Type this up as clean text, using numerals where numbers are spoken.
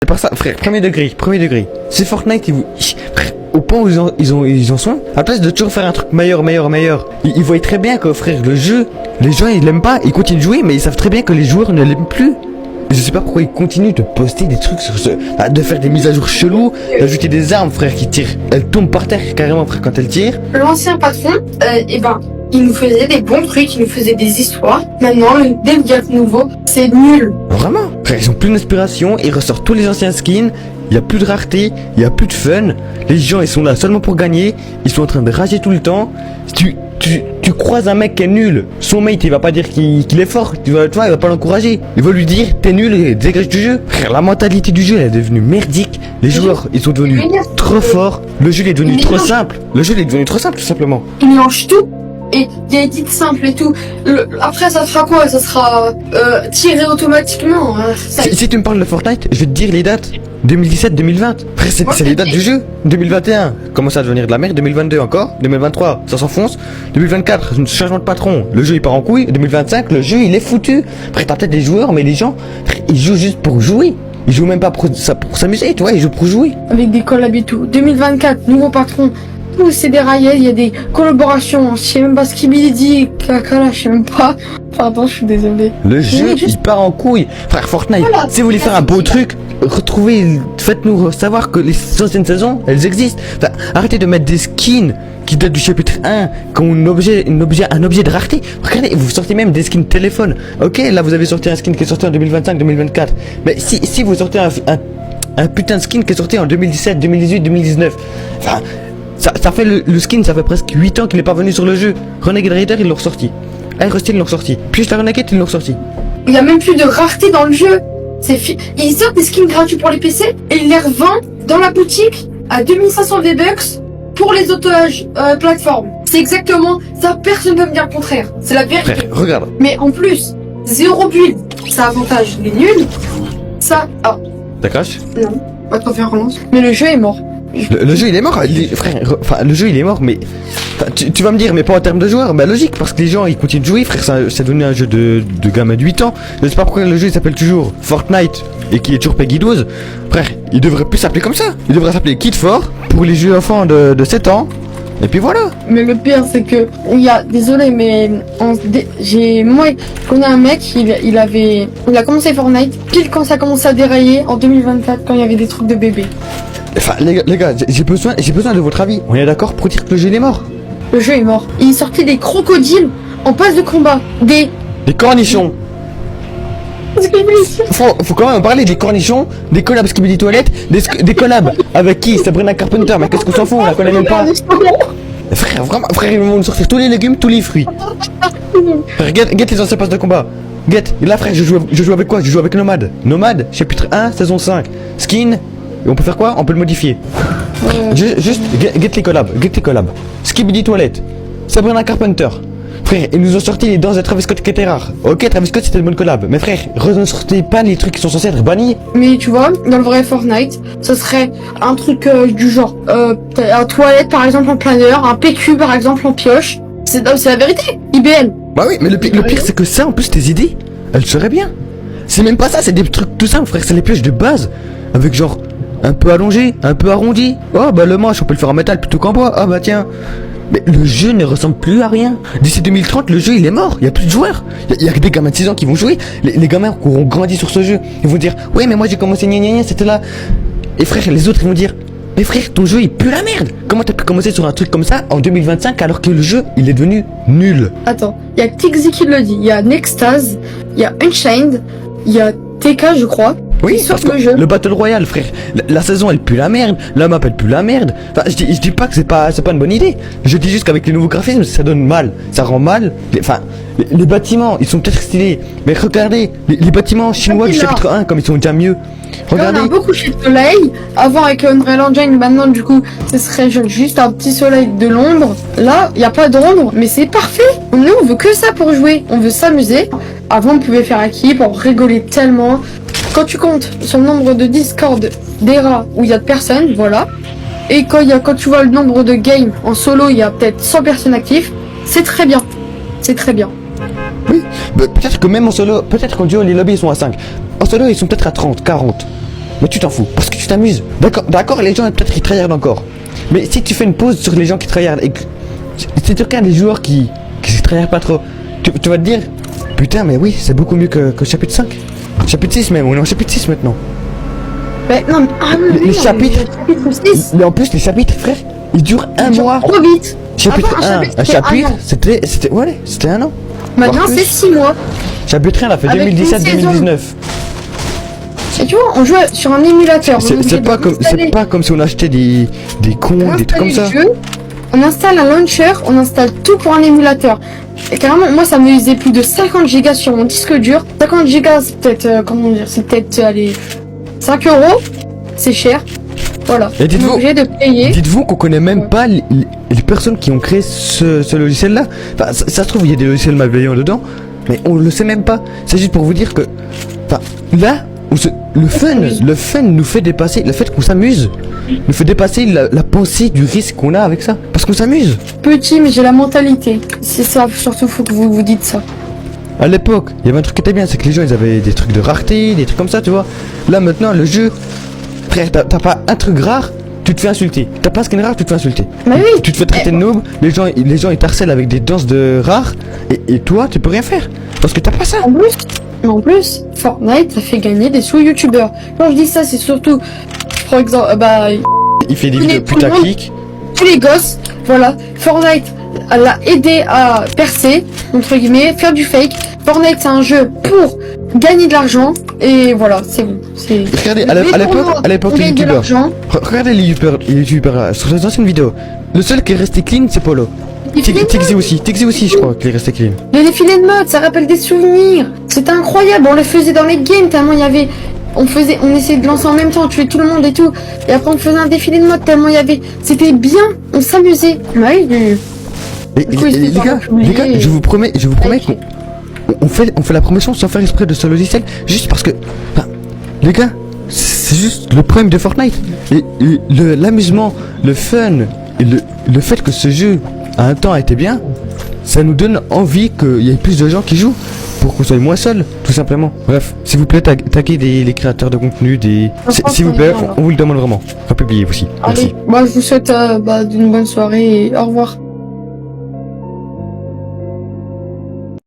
C'est pas ça, frère, premier degré. C'est Fortnite, frère, au point où ils en sont, à la place de toujours faire un truc meilleur, ils voient très bien que, frère, le jeu, les gens ils l'aiment pas, ils continuent de jouer, mais ils savent très bien que les joueurs ne l'aiment plus. Je sais pas pourquoi ils continuent de poster des trucs sur ce, de faire des mises à jour chelous, d'ajouter des armes, frère, qui tirent. Elles tombent par terre carrément, frère, quand elles tirent. L'ancien patron, il nous faisait des bons trucs, il nous faisait des histoires. Maintenant, le Delgate nouveau, c'est nul. Vraiment, frère, ils ont plus d'inspiration, ils ressortent tous les anciens skins, il y a plus de rareté, il y a plus de fun, les gens ils sont là seulement pour gagner, ils sont en train de rager tout le temps. Tu croises un mec qui est nul, son mate il va pas dire qu'il est fort, tu vois, il va pas l'encourager, il va lui dire t'es nul et dégage du jeu. Frère, la mentalité du jeu elle est devenue merdique, les joueurs ils sont devenus trop forts, le jeu il est devenu trop simple, tout simplement. Il mélange tout. Et il y a des titres simples et tout. Après, ça sera quoi? Ça sera tiré automatiquement. Si tu me parles de Fortnite, je vais te dire les dates. 2017-2020. Frère, c'est les dates du jeu. 2021, commence à devenir de la merde. 2022 encore. 2023, ça s'enfonce. 2024, changement de patron. Le jeu il part en couille. 2025, le jeu il est foutu. Frère, t'as peut-être des joueurs, mais les gens, frère, ils jouent juste pour jouer. Ils jouent même pas pour s'amuser, tu vois, ils jouent pour jouer. Avec des collabs et tout. 2024, nouveau patron. Tout c'est déraillé, il y a des collaborations. Je sais même pas ce qu'il dit. Kakala, je sais même pas. Pardon, je suis désolé. Le jeu, il part en couille. Frère, Fortnite, voilà, si vous voulez faire un beau truc, faites-nous savoir que les anciennes saisons, elles existent. Enfin, arrêtez de mettre des skins qui datent du chapitre 1, qui ont un objet de rareté. Regardez, vous sortez même des skins téléphone. Ok, là vous avez sorti un skin qui est sorti en 2025-2024. Mais si vous sortez un putain de skin qui est sorti en 2017, 2018, 2019. Enfin, ça fait le skin, ça fait presque 8 ans qu'il est pas venu sur le jeu. Renegade Raider, ils l'ont ressorti. Air Steel, ils l'ont ressorti. Puis la Renegade, ils l'ont ressorti. Il y a même plus de rareté dans le jeu. Ils sortent des skins gratuits pour les PC et ils les revendent dans la boutique à 2500 V-Bucks pour les autres plateformes. C'est exactement ça, personne ne peut me dire le contraire. C'est la vérité. Frère, regarde. Mais en plus, 0 build, ça avantage les nuls. Ça, T'as crash? Non, pas trop faire relance. Mais le jeu est mort. Le jeu il est mort, frère, enfin le jeu il est mort, mais tu vas me dire, mais pas en termes de joueurs, bah logique, parce que les gens ils continuent de jouer, frère, c'est devenu un jeu de gamin de 8 ans, je sais pas pourquoi le jeu il s'appelle toujours Fortnite et qui est toujours Peggy 12, frère, il devrait plus s'appeler comme ça, il devrait s'appeler Kid 4 pour les jeux enfants de 7 ans, et puis voilà. Mais le pire c'est que, désolé mais, moi je connais un mec, il a commencé Fortnite, pile quand ça a commencé à dérailler en 2024, quand il y avait des trucs de bébé. Enfin les gars, j'ai besoin de votre avis. On est d'accord pour dire que le jeu il est mort? Le jeu est mort. Il est sorti des crocodiles en passe de combat. Des cornichons. Faut quand même en parler des cornichons, des collabs Skibidi Toilette, des collabs avec qui? Sabrina Carpenter, mais qu'est-ce qu'on s'en fout, on la connaît même pas. Frère, vraiment, frère, ils vont nous sortir tous les légumes, tous les fruits. Frère, guette les anciens passes de combat. Guette, et là frère, je joue avec quoi? Je joue avec Nomade. Nomade, chapitre 1, saison 5. Skin. Et on peut faire quoi? On peut le modifier. Juste, get les collabs. Skibidi Toilette. Sabrina Carpenter. Frère, ils nous ont sorti les danses de Travis Scott qui étaient rares. Ok, Travis Scott c'était une bonne collab. Mais frère, ne sortez pas les trucs qui sont censés être bannis. Mais tu vois, dans le vrai Fortnite, ça serait un truc du genre, un toilette par exemple en planeur, un PQ par exemple en pioche. C'est la vérité. IBM. Bah oui, mais le pire c'est que ça, en plus tes idées, elles seraient bien. C'est même pas ça, c'est des trucs tout simples, frère, c'est les pioches de base. Avec genre un peu allongé, un peu arrondi. Oh bah le manche on peut le faire en métal plutôt qu'en bois. Ah bah tiens. Mais le jeu ne ressemble plus à rien. D'ici 2030 le jeu il est mort. Il y a plus de joueurs. Il y a que des gamins de 6 ans qui vont jouer. Les gamins qui auront grandi sur ce jeu, ils vont dire ouais mais moi j'ai commencé c'était là. Et frère les autres ils vont dire mais frère ton jeu il pue la merde. Comment t'as pu commencer sur un truc comme ça en 2025 alors que le jeu il est devenu nul? Attends, il y a Tixi qui le dit. Il y a Nextase, il y a Unchained, il y a TK je crois. Oui, parce que le Battle Royale, frère, la saison elle pue la merde, la map elle pue la merde. Enfin, je dis pas que c'est pas une bonne idée. Je dis juste qu'avec les nouveaux graphismes, ça donne mal, ça rend mal. Les bâtiments, ils sont peut-être stylés, mais regardez, les bâtiments chinois du chapitre 1, comme ils sont déjà mieux. Regardez. Là, on a un beau coucher de soleil. Avant avec Unreal Engine, maintenant du coup, ce serait juste un petit soleil de l'ombre. Là, il y a pas d'ombre, mais c'est parfait. Nous, on veut que ça pour jouer. On veut s'amuser. Avant, on pouvait faire équipe, on rigolait tellement. Quand tu comptes sur le nombre de Discord d'ERA où il y a de personnes, voilà. Et quand tu vois le nombre de games en solo, il y a peut-être 100 personnes actives. C'est très bien. C'est très bien. Oui, peut-être que même en solo, peut-être qu'en duo les lobbies ils sont à 5. En solo ils sont peut-être à 30, 40. mais tu t'en fous, parce que tu t'amuses. D'accord, les gens peut-être ils tryhardent encore. Mais si tu fais une pause sur les gens qui tryhardent et que si tu regardes les joueurs qui tryhardent pas trop, tu vas te dire, putain mais oui, c'est beaucoup mieux que chapitre 5. Chapitre 6 même, on est en chapitre 6 maintenant. Mais non, mais, Les chapitres, chapitre 6, mais en plus les chapitres frère, ils durent un mois. trop vite. Chapitre Avant, 1, un c'était chapitre, un an. c'était un an. Maintenant, Voire plus. c'est 6 mois. Chapitre 1, on a fait Avec une 2017-2019. Et tu vois, on joue sur un émulateur. C'est pas comme si on achetait des cons, des trucs comme ça. On installe un launcher, on installe tout pour un émulateur. Et carrément, moi ça me faisait plus de 50 gigas sur mon disque dur. 50 gigas, c'est peut-être, comment dire, c'est peut-être, allez, 5 euros. C'est cher. Voilà. Et On est obligé de payer. dites-vous qu'on connaît même pas les personnes qui ont créé ce logiciel-là. Enfin, ça se trouve, il y a des logiciels malveillants dedans, mais on le sait même pas. C'est juste pour vous dire que, enfin, là, le fun nous fait dépasser, le fait qu'on s'amuse, nous fait dépasser la pensée du risque qu'on a avec ça. Parce qu'on s'amuse. Petit, mais j'ai la mentalité. C'est ça, surtout, faut que vous vous dites ça. À l'époque, il y avait un truc qui était bien, c'est que les gens ils avaient des trucs de rareté, des trucs comme ça, tu vois. Là maintenant, le jeu, frère, t'as pas un truc rare, tu te fais insulter. T'as pas un skin rare, tu te fais insulter. Bah oui. Tu te fais traiter de noob, les gens ils t'harcèlent avec des danses de rares, et toi tu peux rien faire. Parce que t'as pas ça. En plus, Fortnite, ça fait gagner des sous-youtubeurs. Quand je dis ça, c'est surtout, par exemple, Il fait des vidéos putaclic. tous les gosses, voilà, Fortnite l'a aidé à percer, entre guillemets, faire du fake. Fortnite, c'est un jeu pour gagner de l'argent, et voilà, c'est bon. Regardez, à l'époque, les youtubeurs. Regardez les youtubeurs là, sur les anciennes vidéos. Le seul qui est resté clean, c'est Polo. Tixi aussi, je crois, qui est resté clean. Les défilés de mode, ça rappelle des souvenirs. C'était incroyable, on les faisait dans les games, tellement il y avait... On essayait de lancer en même temps, tuer tout le monde et tout. Et après on faisait un défilé de mode, tellement il y avait... C'était bien, on s'amusait. Ouais, les gars, je vous promets qu'on fait la promotion sans faire exprès de ce logiciel, juste parce que... Enfin, les gars, c'est juste le problème de Fortnite. L'amusement, le fun, et le fait que ce jeu à un temps a été bien, ça nous donne envie qu'il y ait plus de gens qui jouent pour qu'on soit moins seul, tout simplement. Bref, s'il vous plaît, taguez les créateurs de contenu, s'il vous plaît, on vous le demande vraiment. Republiez aussi. Merci. Allez, moi je vous souhaite d'une bonne soirée et au revoir.